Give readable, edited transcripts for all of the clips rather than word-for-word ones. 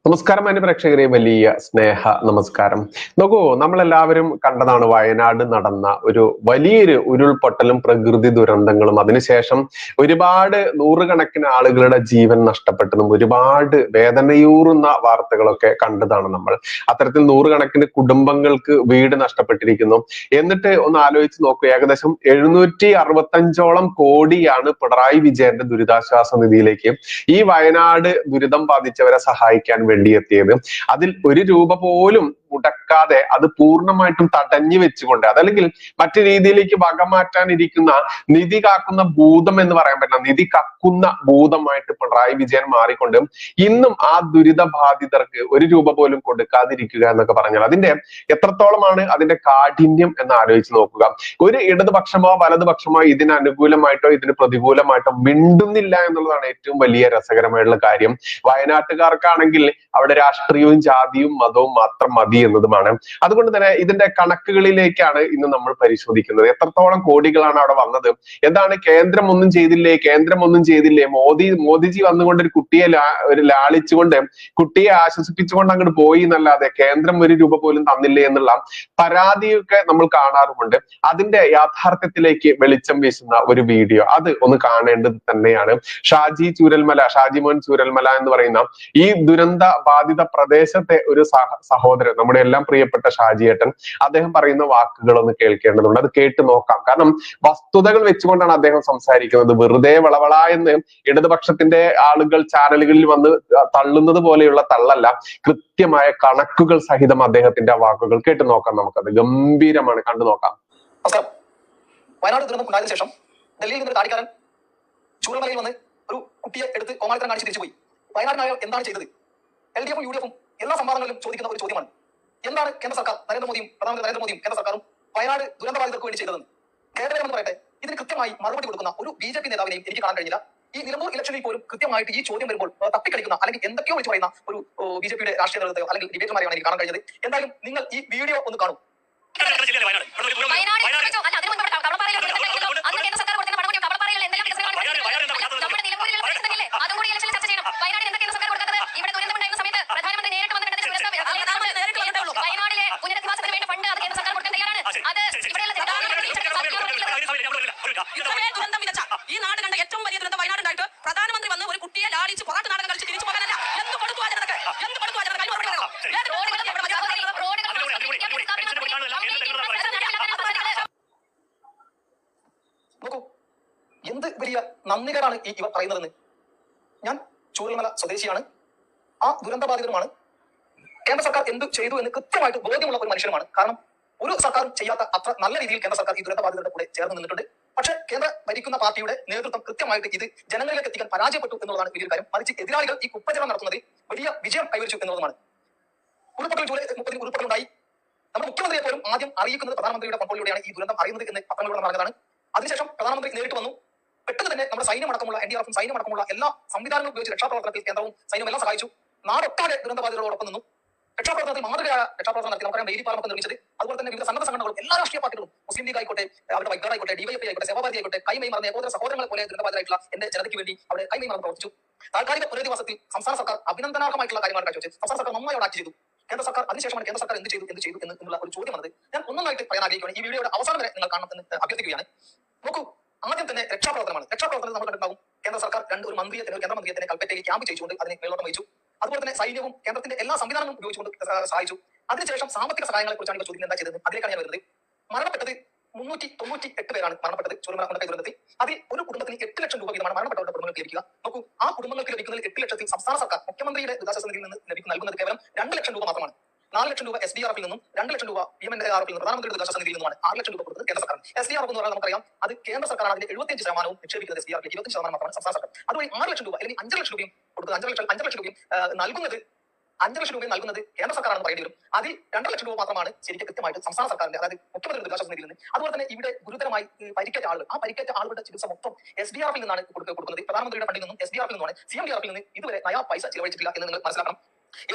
നമസ്കാരം എന്റെ പ്രേക്ഷകരെ, വലിയ സ്നേഹ നമസ്കാരം. നോക്കൂ, നമ്മളെല്ലാവരും കണ്ടതാണ് വയനാട് നടന്ന ഒരു വലിയൊരു ഉരുൾപൊട്ടലും പ്രകൃതി ദുരന്തങ്ങളും. അതിനുശേഷം ഒരുപാട് നൂറുകണക്കിന് ആളുകളുടെ ജീവൻ നഷ്ടപ്പെട്ടതും ഒരുപാട് വേദനയൂറുന്ന വാർത്തകളൊക്കെ കണ്ടതാണ് നമ്മൾ. അത്തരത്തിൽ നൂറുകണക്കിന് കുടുംബങ്ങൾക്ക് വീട് നഷ്ടപ്പെട്ടിരിക്കുന്നു. എന്നിട്ട് ഒന്ന് ആലോചിച്ച് നോക്കൂ, ഏകദേശം 765ഓളം കോടിയാണ് പിണറായി വിജയന്റെ ദുരിതാശ്വാസ നിധിയിലേക്ക് ഈ വയനാട് ദുരിതം ബാധിച്ചവരെ സഹായിക്കാൻ വേണ്ടി എത്തിയത്. അതിൽ ഒരു രൂപ പോലും മുടക്കാതെ അത് പൂർണ്ണമായിട്ടും തടഞ്ഞു വെച്ചുകൊണ്ട്, അതല്ലെങ്കിൽ മറ്റു രീതിയിലേക്ക് വകമാറ്റാനിരിക്കുന്ന നിധി കാക്കുന്ന ഭൂതം എന്ന് പറയാൻ പറ്റില്ല, നിധി കക്കുന്ന ഭൂതമായിട്ട് പിണറായി വിജയൻ മാറിക്കൊണ്ട് ഇന്നും ആ ദുരിത ബാധിതർക്ക് ഒരു രൂപ പോലും കൊടുക്കാതിരിക്കുക എന്നൊക്കെ പറഞ്ഞാൽ അതിന്റെ എത്രത്തോളമാണ് അതിന്റെ കാഠിന്യം എന്ന് ആലോചിച്ച് നോക്കുക. ഒരു ഇടതുപക്ഷമോ വലതുപക്ഷമോ ഇതിന് അനുകൂലമായിട്ടോ ഇതിന് പ്രതികൂലമായിട്ടോ മിണ്ടുന്നില്ല എന്നുള്ളതാണ് ഏറ്റവും വലിയ രസകരമായിട്ടുള്ള കാര്യം. വയനാട്ടുകാർക്കാണെങ്കിൽ അവിടെ രാഷ്ട്രീയവും ജാതിയും മതവും മാത്രം മതി എന്നതുമാണ്. അതുകൊണ്ട് തന്നെ ഇതിന്റെ കണക്കുകളിലേക്കാണ് ഇന്ന് നമ്മൾ പരിശോധിക്കുന്നത്. എത്രത്തോളം കോടികളാണ് അവിടെ വന്നത്, എന്താണ് കേന്ദ്രം ഒന്നും ചെയ്തില്ലേ, മോദിജി വന്നുകൊണ്ട് ഒരു കുട്ടിയെ ലാളിച്ചുകൊണ്ട് കുട്ടിയെ ആശ്വസിപ്പിച്ചുകൊണ്ട് അങ്ങോട്ട് പോയി എന്നല്ലാതെ കേന്ദ്രം ഒരു രൂപ പോലും തന്നില്ലേ എന്നുള്ള പരാതിയൊക്കെ നമ്മൾ കാണാറുമുണ്ട്. അതിന്റെ യാഥാർത്ഥ്യത്തിലേക്ക് വെളിച്ചം വീശുന്ന ഒരു വീഡിയോ അത് ഒന്ന് കാണേണ്ടത് തന്നെയാണ്. ഷാജി മോൻ ചൂരൽമല എന്ന് പറയുന്ന ഈ ദുരന്ത ബാധിത പ്രദേശത്തെ ഒരു സഹോദരൻ, നമ്മുടെ എല്ലാം പ്രിയപ്പെട്ട ഷാജിയേട്ടൻ, അദ്ദേഹം പറയുന്ന വാക്കുകൾ ഒന്ന് കേൾക്കേണ്ടതുണ്ട്. അത് കേട്ട് നോക്കാം. കാരണം വസ്തുതകൾ വെച്ചുകൊണ്ടാണ് അദ്ദേഹം സംസാരിക്കുന്നത്. വെറുതെ വളവള എന്ന് ഇടതുപക്ഷത്തിന്റെ ആളുകൾ ചാനലുകളിൽ വന്ന് തള്ളുന്നത് പോലെയുള്ള തള്ളല്ല, കൃത്യമായ കണക്കുകൾ സഹിതം അദ്ദേഹത്തിന്റെ വാക്കുകൾ കേട്ട് നോക്കാം. നമുക്കത് ഗംഭീരമാണ്, കണ്ടു നോക്കാം. വയനാട് ദുരന്തം ഉണ്ടായതിനു ശേഷം ഡൽഹിയിൽ നിന്നൊരു താടിക്കാരൻ ചൂരൽമലയിൽ വന്ന് ഒരു കുട്ടിയെ എടുത്ത് കോമാളിത്തരം കാണിച്ച് തിരിച്ചുപോയി. വയനാടിനായ എന്താണ് ചെയ്തത്? LDF-ഉം UDF-ഉം എല്ലാ സംവാദങ്ങളിലും ചോദിക്കുന്ന ഒരു ചോദ്യമാണ്, എന്താണ് കേന്ദ്ര സർക്കാർ പ്രധാനമന്ത്രി നരേന്ദ്രമോദിയും കേന്ദ്ര സർക്കാരും വയനാട് ദുരന്തബാധിതർക്ക് വേണ്ടി ചെയ്തതെന്ന്. കേരളം പറയട്ടെ, ഇതിന് കൃത്യമായി മറുപടി കൊടുക്കുന്ന ഒരു BJP നേതാവിനെയും എനിക്ക് കാണാൻ കഴിഞ്ഞില്ല. ഈ നിലമ്പൂർ ഇലക്ഷനിൽ പോലും കൃത്യമായിട്ട് ഈ ചോദ്യം വരുമ്പോൾ തപ്പിക്കളിക്കുന്ന അല്ലെങ്കിൽ എന്തൊക്കെയോ വിളിച്ച് പറയുന്ന ഒരു BJP-യുടെ രാഷ്ട്രീയ നേതൃത്വം അല്ലെങ്കിൽ ഡിബേറ്റർമാരെയാണ് എനിക്ക് കാണാൻ കഴിഞ്ഞത്. എന്തായാലും നിങ്ങൾ ഈ വീഡിയോ ഒന്ന് കാണൂ. ഈ നാട് കണ്ട ഏറ്റവും വലിയ ദുരന്തം വയനാടുണ്ടായിട്ട് പ്രധാനമന്ത്രി വന്ന് ഒരു കുട്ടിയെ ലാളിച്ച് പൊറാട്ട് നാടകം കളിച്ച് തിരിച്ചു പോകാനല്ല. എന്ത് കൊടുത്തു നോക്കൂ, എന്ത് വലിയ നന്ദികേടാണ് ഈ ഇവർ പറയുന്നതെന്ന്. ഞാൻ ചൂരൽമല സ്വദേശിയാണ്, ആ ദുരന്തബാധിതരുമാണ്. കേന്ദ്ര സർക്കാർ എന്ത് ചെയ്തു എന്ന് കൃത്യമായിട്ട് ബോധ്യമുള്ള ഒരു മനുഷ്യനുമാണ്. കാരണം ഒരു സർക്കാരും ചെയ്യാത്ത അത്ര നല്ല രീതിയിൽ കേന്ദ്ര സർക്കാർ ഈ ദുരന്തബാധിതരുടെ കൂടെ ചേർന്ന് നിന്നിട്ടുണ്ട്. പക്ഷേ കേന്ദ്ര ഭരിക്കുന്ന പാർട്ടിയുടെ നേതൃത്വം കൃത്യമായിട്ട് ഇത് ജനങ്ങളിലേക്ക് എത്തിക്കാൻ പരാജയപ്പെട്ടു എന്നുള്ളതാണ് വലിയൊരു കാര്യം. മറിച്ച് എതിരാളികൾ ഈ കുപ്രചരണം നടത്തുന്നത് വലിയ വിജയം കൈവരിച്ചു എന്നുള്ളതാണ്. ജൂലൈ 30 ഉരുൾപൊട്ടലുണ്ടായി. നമ്മുടെ മുഖ്യമന്ത്രിയെ പോലും ആദ്യം അറിയിക്കുന്നത് പ്രധാനമന്ത്രിയുടെ ഫോണിലൂടെയാണ് ഈ ദുരന്തം അറിയുന്നത് എന്ന് പത്രങ്ങളിലൂടെ പറഞ്ഞതാണ്. അതിനുശേഷം പ്രധാനമന്ത്രി നേരിട്ട് വന്നു. പെട്ടെന്ന് തന്നെ നമ്മുടെ സൈന്യമടക്കമുള്ള NDRF-ഉം സൈന്യമടക്കമുള്ള എല്ലാ സംവിധാനങ്ങളും ഉപയോഗിച്ച് രക്ഷാപ്രവർത്തനത്തിൽ കേന്ദ്രവും സൈന്യവും എല്ലാം സഹായിച്ചു. നാടൊട്ടാകെ ദുരന്തബാധിതരോടൊപ്പം നിന്നു. രക്ഷാപ്രവർത്തനത്തിൽ മാതൃകയായ രക്ഷാപ്രവർത്തനം നടത്തി. നമുക്കറിയാം ഡെയിലി പാർക്കൊക്കെ നിർമ്മിച്ചത്. അതുപോലെ തന്നെ വിവിധ സന്നദ്ധ സംഘടനകളും എല്ലാ രാഷ്ട്രീയ പാർട്ടികളും, മുസ്ലിം ലീഗ് ആയിക്കോട്ടെ, അവരുടെ വൈദ്യർ ആയിക്കോട്ടെ, DYFI ആയിക്കോട്ടെ, സേവാഭാരതി ആയിക്കോട്ടെ, കൈമൈ മറന്ന ഏകോദര സഹോദരങ്ങളെ പോലെ ദുരന്തബാധിതരായിട്ടുള്ള എന്റെ ജനതയ്ക്ക് വേണ്ടി അവിടെ കൈമൈ മറന്ന് പ്രവർത്തിച്ചു. താൽക്കാലിക പുനരധിവാസത്തിൽ സംസ്ഥാന സർക്കാർ അഭിനന്ദനാർഹമായിട്ടുള്ള കാര്യമാണ് കാഴ്ചവെച്ചത്. സംസ്ഥാന സർക്കാർ നന്നായി അവിടെ ആക്ട് ചെയ്തു. കേന്ദ്ര സർക്കാർ അതിനുശേഷമാണ് കേന്ദ്ര സർക്കാർ എന്ത് ചെയ്തു എന്നുള്ള ഒരു ചോദ്യം വന്നത്. ഞാൻ ഒന്നൊന്നായിട്ട് പറയാൻ ആഗ്രഹിക്കുകയാണ്. ഈ വീഡിയോയുടെ അവസാനം വരെ നിങ്ങൾ കാണണം എന്ന് അഭ്യർത്ഥിക്കുകയാണ്. നോക്കൂ, ആദ്യം തന്നെ രക്ഷാപ്രവർത്തനമാണ്. രക്ഷാപ്രവർത്തനം നമ്മൾ കണ്ടിട്ടുണ്ടാവും. കേന്ദ്ര സർക്കാർ ഒരു കേന്ദ്രമന്ത്രിയെ തന്നെ കൽപ്പറ്റയിൽ ക്യാമ്പ് ചെയ്തുകൊണ്ട് അതിനെ മേലോട്ടം വഹിച്ചു. അതുപോലെ തന്നെ സൈന്യവും കേന്ദ്രത്തിന്റെ എല്ലാ സംവിധാനങ്ങളും ഉപയോഗിച്ചുകൊണ്ട് സഹായിച്ചു. അതിനുശേഷം സാമ്പത്തിക സഹായങ്ങളെ കുറിച്ചാണ് ഇവർ ചോദിക്കുന്നത്. എന്താ ചെയ്തത്? അതിലേക്കാണ് ഞാൻ വരുന്നത്. മരണപ്പെട്ടത് 398 പേരാണ് മരണപ്പെട്ടത് ചൂരൽമല ദുരന്തത്തിൽ. അതിൽ ഒരു കുടുംബത്തിന് 8 ലക്ഷം രൂപ വീതമാണ് മരണപ്പെട്ടവരുടെ കുടുംബങ്ങൾക്ക് ലഭിക്കുക. നോക്കൂ, ആ കുടുംബങ്ങൾക്ക് ലഭിക്കുന്നതിൽ 8 ലക്ഷത്തിൽ സംസ്ഥാന സർക്കാർ മുഖ്യമന്ത്രിയുടെ ദുരിതാശ്വാസ നിധിയിൽ നിന്ന് നൽകുന്നത് കേവലം 2 ലക്ഷം രൂപ മാത്രമാണ്. 4 ലക്ഷം രൂപ SDRF-ൽ നിന്നും 2 ലക്ഷം രൂപ PMNRF-ൽ നിന്നും പ്രധാനമന്ത്രിയുടെ ദുരിതാശ്വാസ നിധിയിൽ നിന്നുമാണ് 6 ലക്ഷം രൂപ കൊടുക്കുന്നത് കേന്ദ്ര സർക്കാർ. SDRF എന്ന് പറഞ്ഞാൽ നമുക്കറിയാം, അത് കേന്ദ്ര സർക്കാർ അതിന്റെ 75% നിക്ഷേപിക്കുന്നത്. SDRF 25% മാത്രമാണ് സംസ്ഥാന സർക്കാർ. അതുവഴി 6 ലക്ഷം രൂപ അല്ലെങ്കിൽ 5 ലക്ഷം രൂപയും കൊടുക്കുന്നത്. 5 ലക്ഷം രൂപയും നൽകുന്നത് കേന്ദ്ര സർക്കാരാണെന്ന് പറയേണ്ടി വരും. അതിൽ 2 ലക്ഷം രൂപ മാത്രമാണ് ശരിക്കും കൃത്യമായിട്ട് സംസ്ഥാന സർക്കാരിന്റെ, അതായത് മുഖ്യമന്ത്രി ദുരിതാശ്വാസ നിധിയിൽ നിന്ന്. അതുപോലെ തന്നെ ഇവിടെ ഗുരുതരമായി പരിക്കേറ്റ ആളുകൾ, ആ പരിക്കേറ്റ ആളുകളുടെ ചികിത്സ മൊത്തം SDRF-ൽ നിന്നാണ് കൊടുക്കുന്നത്. പ്രധാനമന്ത്രിയുടെ ഫണ്ടിൽ നിന്നും SDRF-ൽ നിന്നാണ്. CMDRF-ൽ നിന്ന് ഇതുവരെ നയാ പൈസ ചിലവഴിച്ചിട്ടില്ല എന്ന് നിങ്ങൾ മനസ്സിലാക്കണം.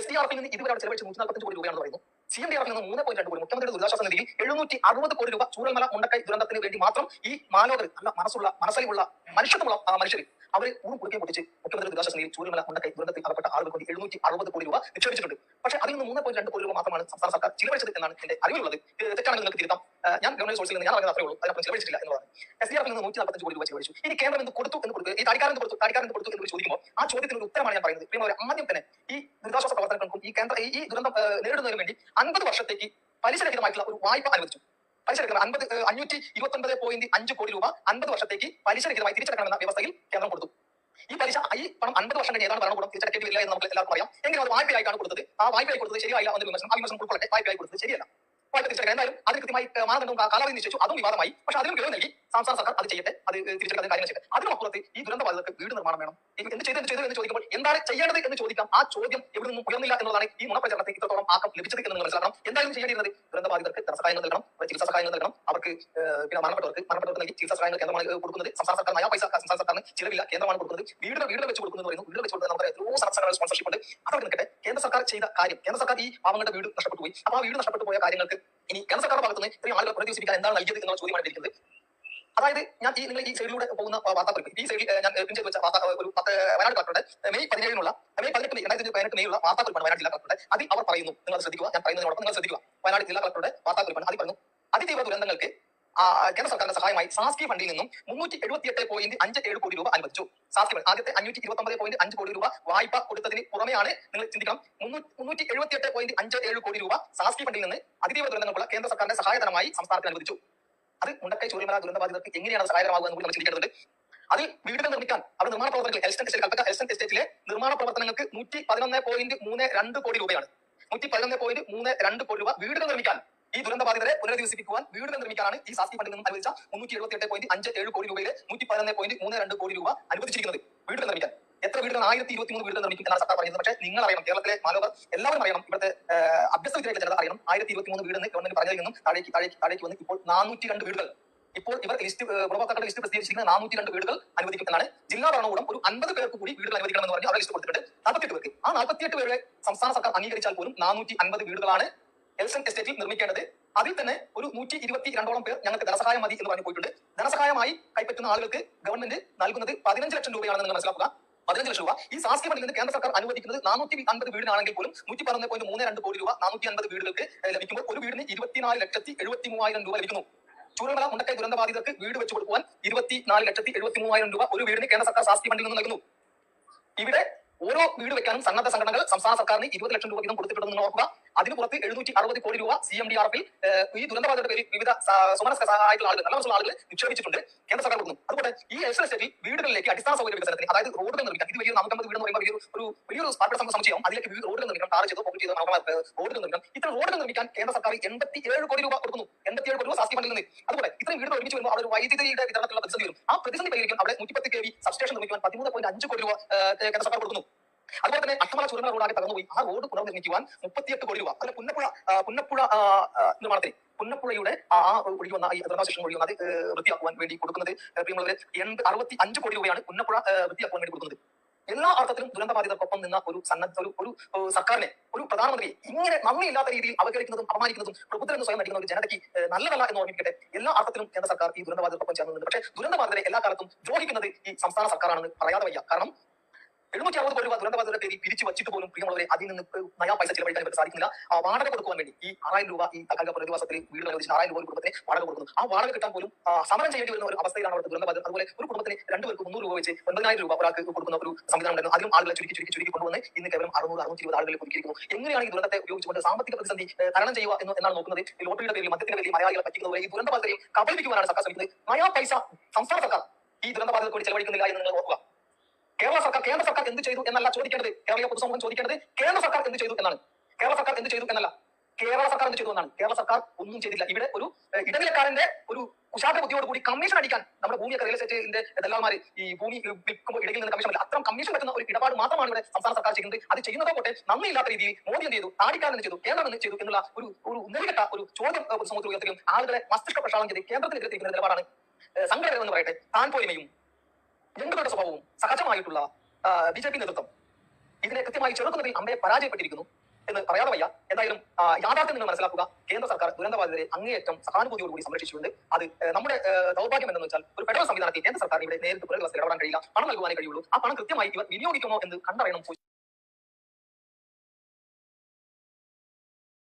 SDRF-ൽ നിന്ന് ഇതുവരെ ചിലവഴിച്ച് 145 കോടി രൂപയാണെന്ന് പറയുന്നു. CMDRF നിന്ന് 3.2 കോടി, മുഖ്യമന്ത്രിയുടെ ദുരിതാശ്വാസ നിധിയിൽ 760 കോടി രൂപ ചൂരൽമല മുണ്ടക്കൈ ദുരന്തത്തിന് വേണ്ടി മാത്രം ഈ മാലോകർ, നല്ല മനസ്സലിവുള്ള മനുഷ്യത്വമുള്ള മനുഷ്യർ അവർ ഊറും കുടുക്കയും പൊട്ടിച്ച് മുഖ്യമന്ത്രി ദുരിതാശ്വാസ നിധിയിൽ ചൂരൽമല മുണ്ടക്കൈ ദുരന്തത്തിൽ അകപ്പെട്ട ആളുകൾക്ക് വേണ്ടി 760 കോടി രൂപ നിക്ഷേപിച്ചിട്ടുണ്ട്. പക്ഷേ അതിൽ നിന്ന് 3.2 കോടി രൂപ മാത്രമാണ് സംസ്ഥാന സർക്കാർ ചിലവഴിച്ചത് എന്നാണ് എന്റെ അറിവിലുള്ളത്. തെറ്റാണെങ്കിൽ നിങ്ങൾക്ക് തിരുത്താം. ഞാൻ ഗവൺമെന്റ് സോഴ്സിൽ നിന്ന് ഞാൻ പറയുന്നത് അത്രേ ഉള്ളൂ. അതിനപ്പുറം ചിലവഴിച്ചിട്ടില്ല എന്നുള്ളതാണ്. SDRF നിന്ന് 145 കോടി രൂപ ചിലവഴിച്ചു. ഇനി കേന്ദ്രം എന്ത് കൊടുത്തു എന്ന് കൊടുത്തു, ഈ താടിക്കാരൻ കൊടുത്തു എന്ന് ചോദിക്കുമ്പോൾ ആ ചോദ്യത്തിന് ഒരു ഉത്തരമാണ് ഞാൻ പറയുന്നത്. പ്രിയമുള്ളവരെ, ആദ്യം തന്നെ ഈ ദുരിതാശ്വാസ പ്രവർത്തനങ്ങൾക്കും ഈ ദുരന്തം നേരിടുന്നതിന് വേണ്ടി 50 വർഷത്തേക്ക് പലിശരഹിതമായിട്ടുള്ള ഒരു വായ്പ അനുവദിച്ചു. പലിശരഹിതം 529.5 കോടി രൂപ 50 വർഷത്തേക്ക് പലിശരഹിതമായി തിരിച്ചടക്കണമെന്ന വ്യവസ്ഥയിൽ കേന്ദ്രം കൊടുത്തു. ഈ പണം 50 വർഷം കഴിഞ്ഞ് ഏതാണ് ഭരണകൂടം തിരിച്ചടക്കേണ്ടി വരില്ല എന്ന് നമുക്ക് എല്ലാവർക്കും അറിയാം. എങ്കിലും അത് വായ്പയായിട്ടാണ് കൊടുത്തത്. ആ വായ്പയായി കൊടുത്തത് ശരിയായില്ല എന്നൊരു വിമർശനം, ആ വിമർശനം ഉൾക്കൊള്ളട്ടെ. വായ്പയായി കൊടുത്തത് ശരിയല്ല. വായ്പ തിരിച്ചടക്കാൻ എന്തായാലും അതിന് കൃത്യമായി മാനദണ്ഡവും കാലാവധി നിശ്ചയിച്ചു. അതും വിവാദമായി. പക്ഷേ അതിനും കിഴവ് നൽകി സംസ്ഥാന സർക്കാർ അത് ചെയ്യട്ടെ, അത് തിരിച്ചെടുക്കുന്ന കാര്യങ്ങൾ ചെയ്യട്ടെ. അതിനപ്പുറത്ത് ഈ ദുരന്ത ബാധിതർക്ക് വീട് നിർമ്മാണം വേണം. എന്ത് ചെയ്തു എന്ന് ചോദിക്കുമ്പോൾ എന്താണ് ചെയ്യേണ്ടത് എന്ന് ചോദിക്കാം. ആ ചോദ്യം എവിടെ നിന്നും ഉയർന്നില്ല എന്നുള്ളതാണ് ഈ നുണപ്രചരണത്തിൽ ഇത്രത്തോളം ആക്കം ലഭിച്ചത് എന്ന് നിങ്ങൾ മനസ്സിലാക്കണം. എന്തായാലും ചെയ്യേണ്ടിയിരുന്നത് ദുരന്ത ബാധിതർക്ക് ധനസഹായങ്ങൾ നൽകണം, ചികിത്സാ സഹായങ്ങൾ നൽകണം. അവർക്ക് പിന്നെ മരണപ്പെട്ടവർക്ക് നൽകി ചികിത്സാ സഹായങ്ങൾ കേന്ദ്രമാണ് കൊടുക്കുന്നത്. സംസ്ഥാന സർക്കാർ നയാ പൈസ സംസ്ഥാന സർക്കാരിന് ചിലവില്ല, കേന്ദ്രമാണ് കൊടുക്കുന്നത്. വീടുകൾ വെച്ച് കൊടുക്കുന്നത് പറയുന്നു. വീടുകൾ വെച്ച് കൊടുക്കുന്നത് നമ്മുടെ എത്രയോ സർക്കാർ സ്പോൺസർഷിപ്പ് ഉണ്ട്. അതൊക്കെ നിൽക്കട്ടെ. കേന്ദ്ര സർക്കാർ ചെയ്ത കാര്യം, കേന്ദ്ര സർക്കാർ ഈ പാവങ്ങളുടെ വീട് നഷ്ടപ്പെട്ടു പോയി. അപ്പോൾ ആ വീട് നഷ്ടപ്പെട്ടു പോയ കാര്യങ്ങൾക്ക് ഇനി കേന്ദ്ര സർക്കാർ ഭാഗത്ത് നിന്ന് ഇത്രയും ആളുകൾ പ്രതിനിധീകരിക്കാൻ എന്താണ് നൽകിയത് എന്നുള്ള ചോദ്യമാണ് ഇരിക്കുന്നത്. അതായത് ഞാൻ നിങ്ങൾ ഈ സൈഡിലൂടെ പോകുന്ന വാർത്താക്കുറിപ്പ്, ഈ സൈഡിൽ ഞാൻ പിൻ ചെയ്ത് വെച്ച ഒരു വയനാട് കളക്ടറുടെ മെയ് 2018 മെയ്യുള്ള വാർത്താക്കുറിപ്പാണ്. വയനാട് ജില്ലാ കളക്ടറുടെ അതിൽ അവർ പറയുന്നു, നിങ്ങൾ ശ്രദ്ധിക്കുക, ഞാൻ പറയുന്നതിനോടൊപ്പം നിങ്ങൾ ശ്രദ്ധിക്കുക. വയനാട് ജില്ലാ കളക്ടറുടെ വാർത്താക്കുറിപ്പാണ്. അതിൽ പറയുന്നു, അതിതീവ്ര ദുരന്തങ്ങൾക്ക് കേന്ദ്ര സർക്കാരിന്റെ സഹായമായി സാസ്കി ഫണ്ടിൽ നിന്നും 378.57 കോടി രൂപ അനുവദിച്ചു. സാസ്കി ഫണ്ട് ആദ്യത്തെ 529.5 കോടി രൂപ വായ്പ കൊടുത്തതിന് പുറമെയാണ്, നിങ്ങൾ ചിന്തിക്കണം, 378.57 കോടി രൂപ സാസ്കി ഫണ്ടിൽ നിന്ന് അതിതീവ്ര ദുരന്തങ്ങൾക്കുള്ള കേന്ദ്ര സർക്കാരിന്റെ സഹായധനമായി സംസ്ഥാനത്തിന് അനുവദിച്ചു. അത് മുണ്ടക്കൈ ചൂരൽമല ദുരന്ത ബാധിതർക്ക് എങ്ങനെയാണ് സഹായകരമാകുക എന്ന് കൂടി നമ്മൾ ചിന്തിക്കേണ്ടതുണ്ട്. അതിൽ വീടുകൾ നിർമ്മിക്കാൻ അവിടെ നിർമ്മാണ പ്രവർത്തനങ്ങൾ കൽപ്പറ്റ എൽസ്റ്റൺ എസ്റ്റേറ്റിലെ നിർമ്മാണ പ്രവർത്തനങ്ങൾക്ക് 111.32 കോടി രൂപയാണ്. 111.32 കോടി രൂപ വീടുകൾ നിർമ്മിക്കാൻ, ഈ ദുരന്ത ബാധിതരെ പുനരധിവസിപ്പിക്കുവാൻ വീടുകൾ നിർമ്മിക്കാനാണ് ഈ സാസ്കി ഫണ്ടിൽ നിന്നും അനുവദിച്ച 378.57 കോടി രൂപയിലെ 111.32 കോടി രൂപ അനുവദിച്ചിരിക്കുന്നത്. വീടുകൾ നിർമ്മിക്കാൻ എത്ര വീടുകൾ? 1023 വീടുകൾ നിർമ്മിക്കും എന്നാണ് സർക്കാർ പറയുന്നത്. പക്ഷേ നിങ്ങൾ അറിയണം, കേരളത്തിലെ മാലോകർ എല്ലാവരും അറിയണം, ഇവിടുത്തെ അഭ്യസ്ത വിദ്യാർത്ഥി ജനത അറിയണം, 1023 വീടെന്ന് ഗവൺമെന്റ് പറഞ്ഞതിൽ നിന്നും താഴേക്ക് വന്ന് ഇപ്പോൾ 402 വീടുകൾ, ഇപ്പോൾ ഇവർ ഗുണഭോക്താക്കളുടെ ലിസ്റ്റ് പ്രസിദ്ധീകരിച്ചിരിക്കുന്ന 402 വീടുകൾ അനുവദിക്കും എന്നാണ്. ജില്ലാ ഭരണകൂടം ഒരു 50 പേർക്ക് കൂടി വീടുകൾ അനുവദിക്കണമെന്ന് പറഞ്ഞ് അവരെ ലിസ്റ്റ് കൊടുത്തിട്ടുണ്ട്. 48 പേർക്ക്. ആ 48 പേരെ സംസ്ഥാന സർക്കാർ അംഗീകരിച്ചാൽ പോലും 450 വീടുകളാണ് എൽസൺ എസ്റ്റേറ്റിൽ നിർമ്മിക്കേണ്ടത്. അതിൽ തന്നെ ഒരു 122ഓളം പേർ ഞങ്ങൾക്ക് ധനസഹായം മതി എന്ന് പറഞ്ഞു പോയിട്ടുണ്ട്. ധനസഹായമായി കൈപ്പറ്റുന്ന ആളുകൾക്ക് ഗവൺമെന്റ് നൽകുന്നത് 15 ലക്ഷം രൂപയാണെന്ന് നിങ്ങൾ മനസ്സിലാക്കുക. 15 ലക്ഷം രൂപ ഈ സാസ്കി ഫണ്ടിൽ നിന്ന് കേന്ദ്ര സർക്കാർ അനുവദിക്കുന്നത് 450 വീടിനാണെങ്കിൽ പോലും 111.32 കോടി രൂപ 450 വീടുകൾക്ക് ലഭിക്കുമ്പോൾ ഒരു വീടിന് 24,73,000 രൂപ ലഭിക്കുന്നു. ചൂരൽമല മുണ്ടക്കൈ ദുരന്ത ബാധിതർക്ക് വീട് വെച്ച് കൊടുക്കുവാൻ 24,73,000 രൂപ ഒരു വീടിന് കേന്ദ്ര സർക്കാർ സാസ്കി ഫണ്ടിൽ നിന്ന് നൽകുന്നു. ഇവിടെ ഓരോ വീട് വെക്കാനും സന്നദ്ധ സംഘടനകൾ സംസ്ഥാന സർക്കാരിന് 20 ലക്ഷം രൂപ വീതം കൊടുത്തിട്ടുണ്ടെന്ന് ഓർക്കുക. അതിന് പുറത്ത് 760 കോടി രൂപ CMDRF-ൽ ഈ ദുരന്തബാധിതരുടെ പേരിൽ വിവിധ സുമനസ്കരായിട്ടുള്ള ആളുകൾ, നല്ല മനസ്സുള്ള ആളുകൾ നിക്ഷേപിച്ചിട്ടുണ്ട്. കേന്ദ്ര സർക്കാർ കൊടുക്കുന്നു. അതുപോലെ ഈ എൽസൺ എസ്റ്റേറ്റിൽ വീടുകളിലേക്ക് അടിസ്ഥാന സൗകര്യ വികസനത്തിന്, അതായത് റോഡുകൾ നിർമ്മിക്കാൻ, ഇത് വലിയ 450 വീട് എന്ന് പറയുമ്പോൾ വലിയൊരു പാർപ്പിട സമുച്ചയം, അതിലേക്ക് റോഡുകൾ നിർമ്മിക്കണം, ടാർ ചെയ്തോ പോക്കറ്റ് ചെയ്തോ റോഡുകൾ നിർമ്മിക്കണം. ഇത്തരം റോഡുകൾ നിർമ്മിക്കാൻ കേന്ദ്ര സർക്കാർ 87 കോടി രൂപ കൊടുക്കുന്നു. 87 കോടി രൂപ സാസ്കി ഫണ്ടിൽ നിന്ന്. അതുപോലെ ഇത്രയും വീടുകൾ ഒരുമിച്ച് വരുമ്പോൾ അവിടെ ഒരു വൈദ്യുതിയുടെ വിതരണത്തിലുള്ള പ്രതിസന്ധി വരും. ആ പ്രതിസന്ധി പരിഹരിക്കാൻ അവിടെ 110 kV സബ്സ്റ്റേഷൻ നിർമ്മിക്കുവാൻ 13.5 കോടി രൂപ കേന്ദ്ര സർക്കാർ കൊടുക്കുന്നു. അതുപോലെ തന്നെ അട്ടമല ചുരമല റോഡാകെ തകർന്നുപോയി. ആ റോഡ് പുനർനിർമ്മിക്കുവാൻ 38 കോടി രൂപ. അതുപോലെ പുന്നപ്പുഴ നിർമ്മാണത്തിന്, പുന്നപ്പുഴയുടെ ഒഴുകി വന്ന ഈ ദുരന്താശേഷം ഒഴുകി വന്ന അത് വൃത്തിയാക്കുവാൻ വേണ്ടി കൊടുക്കുന്നത് പ്രിയമുള്ളവരെ 65 കോടി രൂപയാണ് പുന്നപ്പുഴ വൃത്തിയാക്കുവാൻ വേണ്ടി കൊടുക്കുന്നത്. എല്ലാ അർത്ഥത്തിലും ദുരന്ത ബാധിതർക്കൊപ്പം നിന്ന ഒരു സർക്കാരിനെ, ഒരു പ്രധാനമന്ത്രിയെ ഇങ്ങനെ നന്ദിയില്ലാത്ത രീതിയിൽ അവഗണിക്കുന്നതും അപമാനിക്കുന്നതും പ്രബുദ്ധരെന്ന് സ്വയം നടിക്കുന്ന ഒരു ജനതയ്ക്ക് നല്ലതല്ല എന്ന് ഓർമ്മിക്കട്ടെ. എല്ലാ അർത്ഥത്തിലും കേന്ദ്ര സർക്കാർ ഈ ദുരന്ത ബാധിതർക്കൊപ്പം ചേർന്നുണ്ട്. പക്ഷേ ദുരന്ത ബാധിതരെ എല്ലാ കാലത്തും ദ്രോഹിക്കുന്നത് ഈ സംസ്ഥാന സർക്കാരാണെന്ന് പറയാതെ വയ്യ. കാരണം 760 കോടി രൂപ ദുരന്തബാധിതരുടെ പേരിൽ പിരിച്ചു വച്ചിട്ട് പോലും പ്രിയമുള്ളവരെ അതിൽ നിന്ന് നയാ പൈസ ചിലവഴിക്കാൻ ഇവർക്ക് സാധിക്കുന്നില്ല. ആ വാടക കൊടുക്കുവാൻ വേണ്ടി ഈ 6000 രൂപ ഈ താൽക്കാലിക പുനരധിവാസത്തിൽ വീട് അനുവദിച്ച 6000 രൂപ ഒരു കുടുംബത്തിന് വാടക കൊടുക്കുന്നു. ആ വാടക കിട്ടാൻ പോലും സമരം ചെയ്യേണ്ടി വരുന്ന ഒരു അവസ്ഥയിലാണ് അവിടുത്തെ ദുരന്തബാധിതർ. അതുപോലെ ഒരു കുടുംബത്തിന് 2 പേർക്ക് 300 രൂപ വെച്ച് 9,000 രൂപ ഒരാൾക്ക് കൊടുക്കുന്ന ഒരു സംവിധാനം ഉണ്ടായിരുന്നു. അതിലും ആളുകളെ ചുരുക്കി കൊണ്ടുവന്ന് ഇന്ന് കേവലം 600-620 ആളുകളെ ഒതുക്കിയിരിക്കുന്നു. എങ്ങനെയാണ് ഈ ദുരന്തത്തെ ഉപയോഗിച്ചുകൊണ്ട് സാമ്പത്തിക പ്രതിസന്ധി തരണം ചെയ്യുക എന്നാണ് നോക്കുന്നത്. ഈ ലോട്ടറിയുടെ പേരിൽ, മദ്യത്തിന്റെ പേരിൽ മലയാളികളെ പറ്റിക്കുന്നവരെ ഈ ദുരന്തബാധിതരെയും കബളിപ്പിക്കുവാനാണ് സർക്കാർ ശ്രമിക്കുന്നത്. നയാ പൈസ സംസ്ഥാന സർക്കാർ ഈ ദുരന്തബാധിതർക്ക് വേണ്ടി ചെലവഴിക്കുന്നില്ല എന്ന് നിങ്ങൾ ഓർക്കുക. കേന്ദ്ര സർക്കാർ എന്ത് ചെയ്തു എന്നല്ല ചോദിക്കേണ്ടത്. കേരളീയ പൊതുസമൂഹം ചോദിക്കേണ്ടത് കേന്ദ്ര സർക്കാർ എന്ത് ചെയ്തു എന്നാണ്. കേരള സർക്കാർ എന്ത് ചെയ്തു എന്നല്ല, കേരള സർക്കാർ എന്ത് ചെയ്തു എന്നാണ്. കേരള സർക്കാർ ഒന്നും ചെയ്തില്ല. ഇവിടെ ഒരു ഇടനിലക്കാരന്റെ ഒരു കുശാഗ്ര ബുദ്ധിയോട് കൂടി കമ്മീഷൻ അടിക്കാൻ നമ്മുടെ ഭൂമിയൊക്കെ റിയൽ എസ്റ്റേറ്റിന്റെ ദല്ലാൾമാർ ഈ ഭൂമി വിൽക്കുമ്പോൾ ഇടയിൽ നിന്ന് കമ്മീഷൻ, അത്തരം കമ്മീഷൻ പറ്റുന്ന ഒരു ഇടപാട് മാത്രമാണ് ഇവിടെ സംസ്ഥാന സർക്കാർ ചെയ്യുന്നത്. അത് ചെയ്യുന്നതോ പോട്ടെ നന്ദിയില്ലാത്ത രീതിയിൽ മോദി എന്ത് ചെയ്തു, താടിക്കാരൻ എന്ത് ചെയ്തു, കേന്ദ്രം എന്ത് ചെയ്തു എന്നുള്ള ഒരു നെറികെട്ട ഒരു ചോദ്യം പൊതുസമൂഹത്തിൽ ഉയർത്തുകയും ആളുകളെ മസ്തിഷ്ക പ്രക്ഷാളനം ചെയ്ത് കേന്ദ്രത്തിനെതിരെ തിരിക്കുന്ന നിലപാടാണ് സംഘടന പറയട്ടെ. താൻ പോരിമയും ജനങ്ങളുടെ സ്വഭാവവും സഹജമായിട്ടുള്ള BJP നേതൃത്വം ഇതിനെ കൃത്യമായി ചെറുക്കുന്നതിൽ അമ്മയെ പരാജയപ്പെട്ടിരിക്കുന്നു. എന്ന് പറയാതെ വയ്യ. എന്തായാലും യാഥാർത്ഥ്യം നിങ്ങൾ മനസ്സിലാക്കുക. കേന്ദ്ര സർക്കാർ ദുരന്തബാധിതരെ അങ്ങേയറ്റം സഹാനുഭൂതിയോടുകൂടി സംരക്ഷിച്ചുകൊണ്ട് അത് നമ്മുടെ ദൗർഭാഗ്യം എന്തെന്ന് വെച്ചാൽ ഒരു ഫെഡറൽ സംവിധാനത്തിൽ കേന്ദ്ര സർക്കാർ ഇവിടെ നേരിട്ട് പുനരവസ്ഥയിൽ ഇടപെടാൻ കഴിയില്ല. പണം നൽകുവാനേ കഴിയുള്ളൂ. ആ പണം കൃത്യമായി ഇവർ വിനിയോഗിക്കുമോ എന്ന് കണ്ടറിയണം.